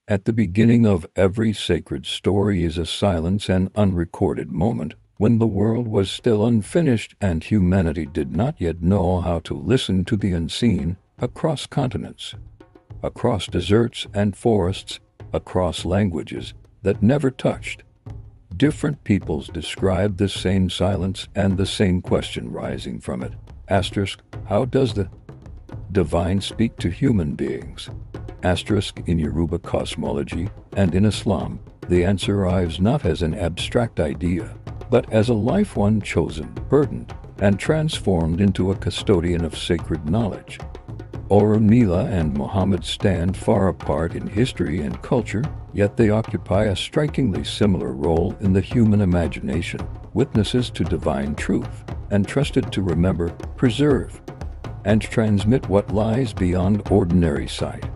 At the beginning of every sacred story is a silence and unrecorded moment, when the world was still unfinished and humanity did not yet know how to listen to the unseen, across continents, across deserts and forests, across languages that never touched. Different peoples describe the same silence and the same question rising from it. Asterisk, how does the divine speak to human beings? Asterisk, in Yoruba cosmology and in Islam, the answer arrives not as an abstract idea, but as a life one chosen, burdened, and transformed into a custodian of sacred knowledge. Orunmila and Muhammad stand far apart in history and culture, yet they occupy a strikingly similar role in the human imagination, witnesses to divine truth, and trusted to remember, preserve, and transmit what lies beyond ordinary sight.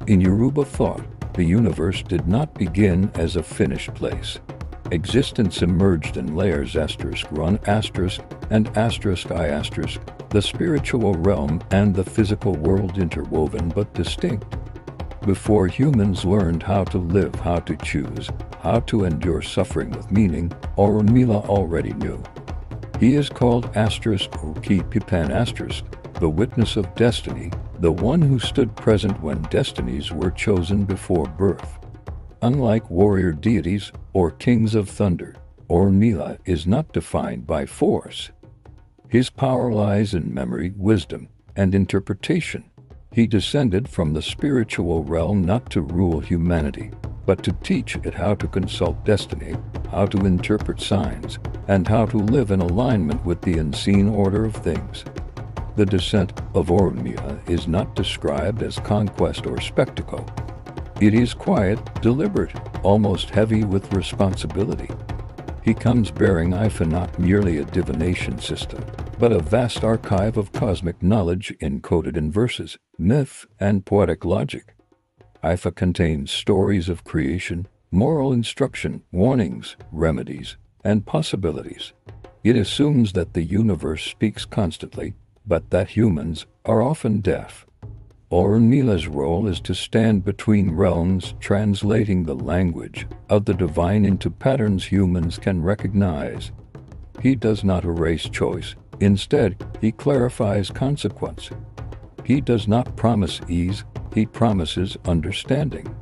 In Yoruba thought, the universe did not begin as a finished place. Existence emerged in layers *1 and *I*, the spiritual realm and the physical world interwoven but distinct. Before humans learned how to live, how to choose, how to endure suffering with meaning, Orunmila already knew. He is called *Pipan*, the witness of destiny, the one who stood present when destinies were chosen before birth. Unlike warrior deities or kings of thunder, Orunmila is not defined by force. His power lies in memory, wisdom, and interpretation. He descended from the spiritual realm not to rule humanity, but to teach it how to consult destiny, how to interpret signs, and how to live in alignment with the unseen order of things. The descent of Orunmila is not described as conquest or spectacle. It is quiet, deliberate, almost heavy with responsibility. He comes bearing Ifa, not merely a divination system, but a vast archive of cosmic knowledge encoded in verses, myth, and poetic logic. Ifa contains stories of creation, moral instruction, warnings, remedies, and possibilities. It assumes that the universe speaks constantly, but that humans are often deaf. Orunmila's role is to stand between realms, translating the language of the divine into patterns humans can recognize. He does not erase choice. Instead, he clarifies consequence. He does not promise ease, he promises understanding.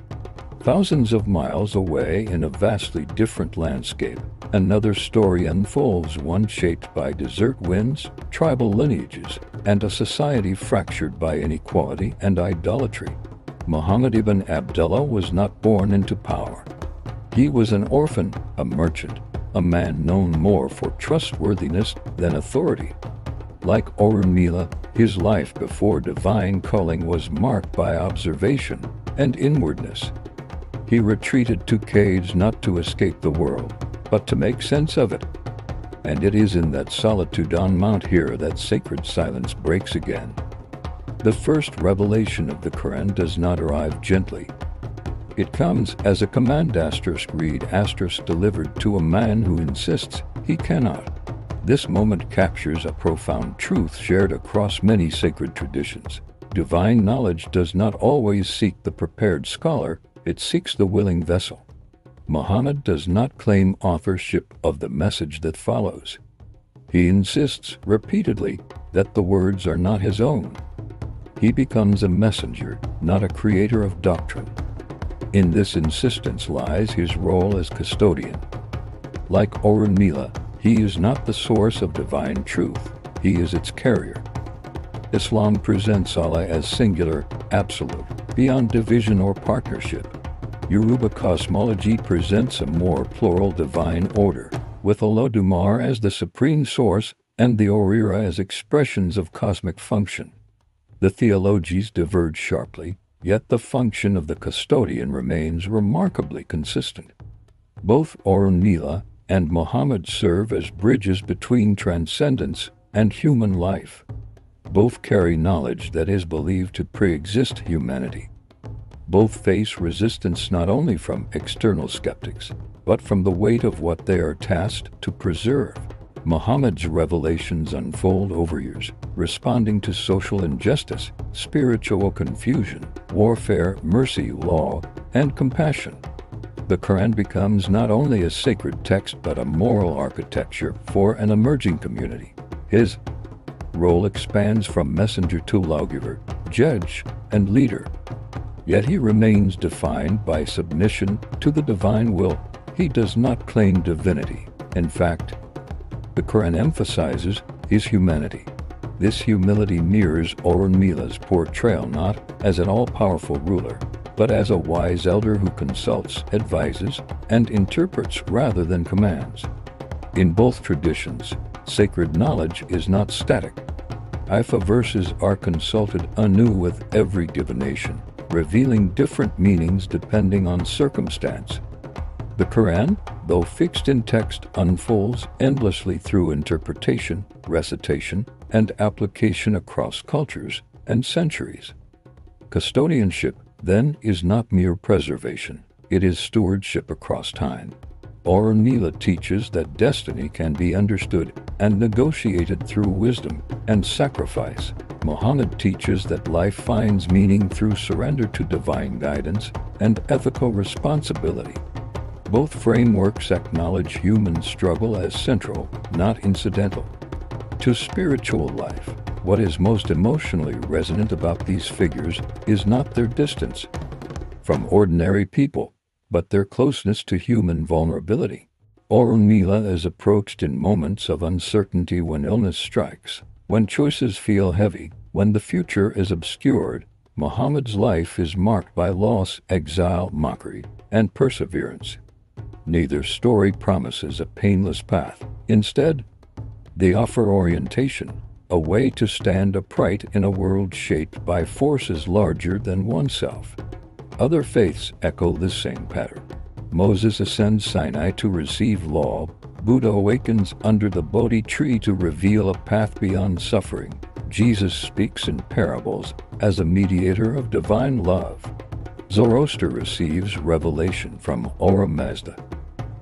Thousands of miles away in a vastly different landscape, another story unfolds, one shaped by desert winds, tribal lineages, and a society fractured by inequality and idolatry. Muhammad ibn Abdullah was not born into power. He was an orphan, a merchant, a man known more for trustworthiness than authority. Like Orunmila, his life before divine calling was marked by observation and inwardness. He retreated to caves not to escape the world, but to make sense of it. And it is in that solitude on Mount Hira that sacred silence breaks again. The first revelation of the Quran does not arrive gently. It comes as a command read delivered to a man who insists he cannot. This moment captures a profound truth shared across many sacred traditions. Divine knowledge does not always seek the prepared scholar, it seeks the willing vessel. Muhammad does not claim authorship of the message that follows. He insists repeatedly that the words are not his own. He becomes a messenger, not a creator of doctrine. In this insistence lies his role as custodian. Like Orunmila, he is not the source of divine truth, he is its carrier. Islam presents Allah as singular, absolute, beyond division or partnership. Yoruba cosmology presents a more plural divine order, with Olodumare as the supreme source and the Orisha as expressions of cosmic function. The theologies diverge sharply, yet the function of the custodian remains remarkably consistent. Both Orunmila and Muhammad serve as bridges between transcendence and human life. Both carry knowledge that is believed to pre-exist humanity. Both face resistance not only from external skeptics, but from the weight of what they are tasked to preserve. Muhammad's revelations unfold over years, responding to social injustice, spiritual confusion, warfare, mercy, law, and compassion. The Quran becomes not only a sacred text but a moral architecture for an emerging community. His role expands from messenger to lawgiver, judge, and leader. Yet he remains defined by submission to the divine will. He does not claim divinity. In fact, the Quran emphasizes his humanity. This humility mirrors Orunmila's portrayal not as an all-powerful ruler, but as a wise elder who consults, advises, and interprets rather than commands. In both traditions, sacred knowledge is not static. Ifa verses are consulted anew with every divination, revealing different meanings depending on circumstance. The Quran, though fixed in text, unfolds endlessly through interpretation, recitation, and application across cultures and centuries. Custodianship, then, is not mere preservation. It is stewardship across time. Orunmila teaches that destiny can be understood and negotiated through wisdom and sacrifice. Muhammad teaches that life finds meaning through surrender to divine guidance and ethical responsibility. Both frameworks acknowledge human struggle as central, not incidental, to spiritual life. What is most emotionally resonant about these figures is not their distance from ordinary people, but their closeness to human vulnerability. Orunmila is approached in moments of uncertainty, when illness strikes, when choices feel heavy, when the future is obscured. Muhammad's life is marked by loss, exile, mockery, and perseverance. Neither story promises a painless path. Instead, they offer orientation, a way to stand upright in a world shaped by forces larger than oneself. Other faiths echo the same pattern. Moses ascends Sinai to receive law. Buddha awakens under the Bodhi tree to reveal a path beyond suffering. Jesus speaks in parables as a mediator of divine love. Zoroaster receives revelation from Ahura Mazda.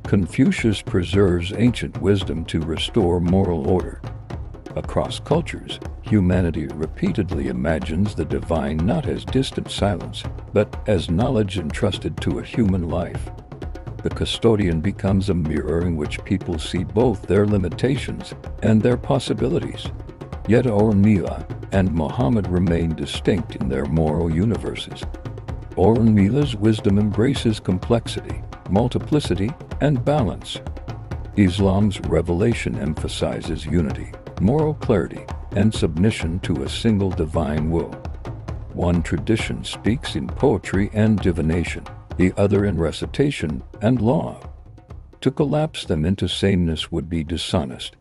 Confucius preserves ancient wisdom to restore moral order. Across cultures, humanity repeatedly imagines the divine not as distant silence, but as knowledge entrusted to a human life. The custodian becomes a mirror in which people see both their limitations and their possibilities. Yet Orunmila and Muhammad remain distinct in their moral universes. Orunmila's wisdom embraces complexity, multiplicity, and balance. Islam's revelation emphasizes unity, moral clarity, and submission to a single divine will. One tradition speaks in poetry and divination, the other in recitation and law. To collapse them into sameness would be dishonest,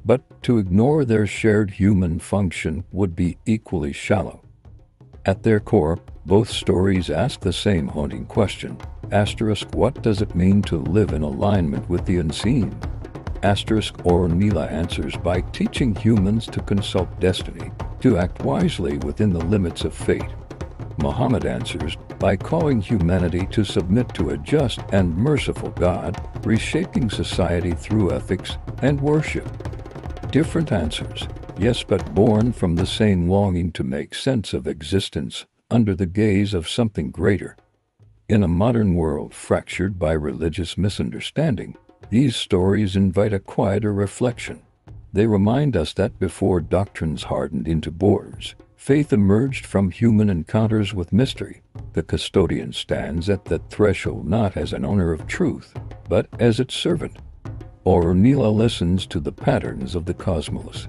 but to ignore their shared human function would be equally shallow. At their core, both stories ask the same haunting question. What does it mean to live in alignment with the unseen? Orunmila answers by teaching humans to consult destiny, to act wisely within the limits of fate. Muhammad answers by calling humanity to submit to a just and merciful God, reshaping society through ethics and worship. Different answers, yes, but born from the same longing to make sense of existence under the gaze of something greater. In a modern world fractured by religious misunderstanding, these stories invite a quieter reflection. They remind us that before doctrines hardened into borders, faith emerged from human encounters with mystery. The custodian stands at that threshold not as an owner of truth, but as its servant. Orunmila listens to the patterns of the cosmos.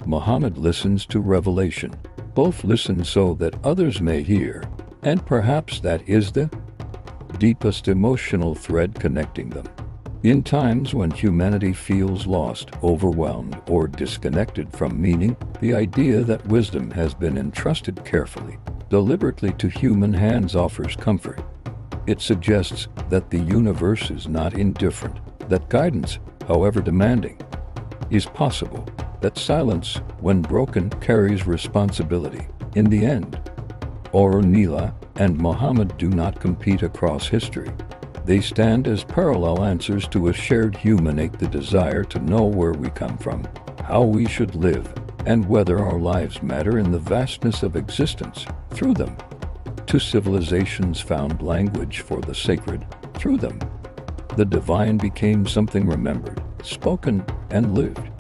Muhammad listens to revelation. Both listen so that others may hear, and perhaps that is the deepest emotional thread connecting them. In times when humanity feels lost, overwhelmed, or disconnected from meaning, the idea that wisdom has been entrusted carefully, deliberately to human hands offers comfort. It suggests that the universe is not indifferent, that guidance, however demanding, is possible, that silence, when broken, carries responsibility. In the end, Orunmila and Muhammad do not compete across history. They stand as parallel answers to a shared human the desire to know where we come from, how we should live, and whether our lives matter in the vastness of existence. Through them, two civilizations found language for the sacred. Through them, the divine became something remembered, spoken, and lived.